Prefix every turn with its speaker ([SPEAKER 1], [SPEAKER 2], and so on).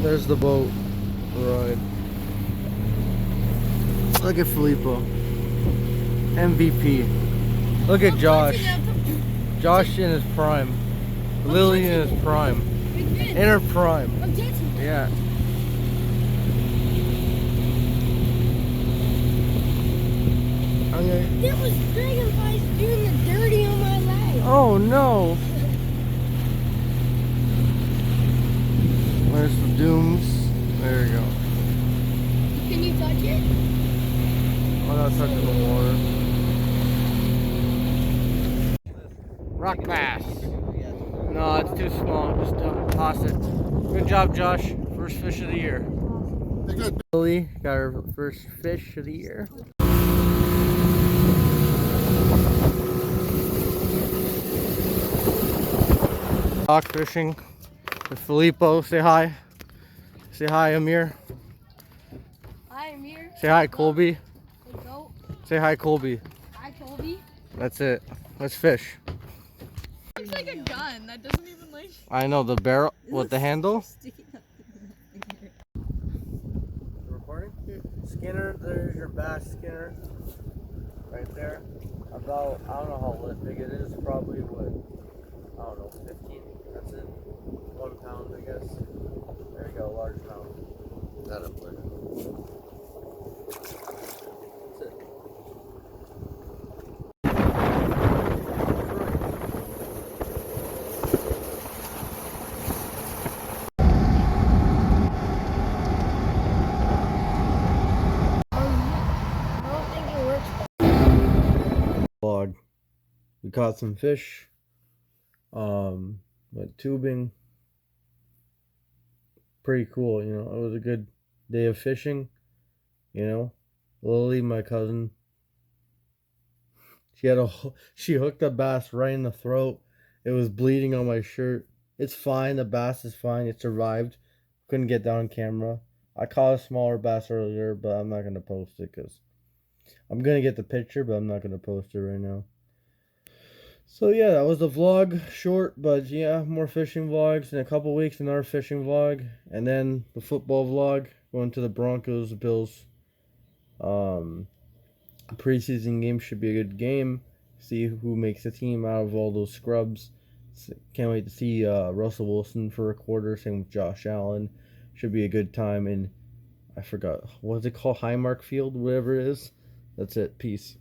[SPEAKER 1] There's the boat ride. Look at Filippo. MVP. Look at Josh. Josh in his prime. Lily in his prime. In her prime. Yeah. Okay.
[SPEAKER 2] There was dragonflies doing the dirty on my leg.
[SPEAKER 1] Oh no. Where's the dooms? There you go.
[SPEAKER 2] Can you touch it?
[SPEAKER 1] I'm not touching the water. Rock bass. No, it's too small. Just toss it. Good job, Josh. First fish of the year. Lily got her first fish of the year. Dock fishing with Filippo. Say hi. Say hi, Amir.
[SPEAKER 2] Hi, Amir.
[SPEAKER 1] Say hi, Colby.
[SPEAKER 2] Hey, goat.
[SPEAKER 1] Say hi, Colby.
[SPEAKER 2] Hi, Colby.
[SPEAKER 1] That's it. Let's fish.
[SPEAKER 3] Looks like a gun. That doesn't even like.
[SPEAKER 1] I know the barrel with the handle. Recording? Skinner, there's your bass Skinner. Right there. About, I don't know how big it is. Probably what? I don't know, 15. That's it. 1 pound, I guess. There you go, large pound. Got it, put it. That's it.
[SPEAKER 2] I don't think it works.
[SPEAKER 1] Vlog. We caught some fish. Went tubing. Pretty cool, you know. It was a good day of fishing, you know. Lily, my cousin, she hooked a bass right in the throat. It was bleeding on my shirt. It's fine. The bass is fine. It survived. Couldn't get down on camera. I caught a smaller bass earlier, but I'm not gonna post it because I'm gonna get the picture, but I'm not gonna post it right now. So yeah, that was the vlog, short, but yeah, more fishing vlogs in a couple weeks, another fishing vlog, and then the football vlog, going to the Broncos, Bills. Preseason game should be a good game. See who makes the team out of all those scrubs. Can't wait to see Russell Wilson for a quarter, same with Josh Allen. Should be a good time, and I forgot, what is it called, Highmark Field, whatever it is. That's it, peace.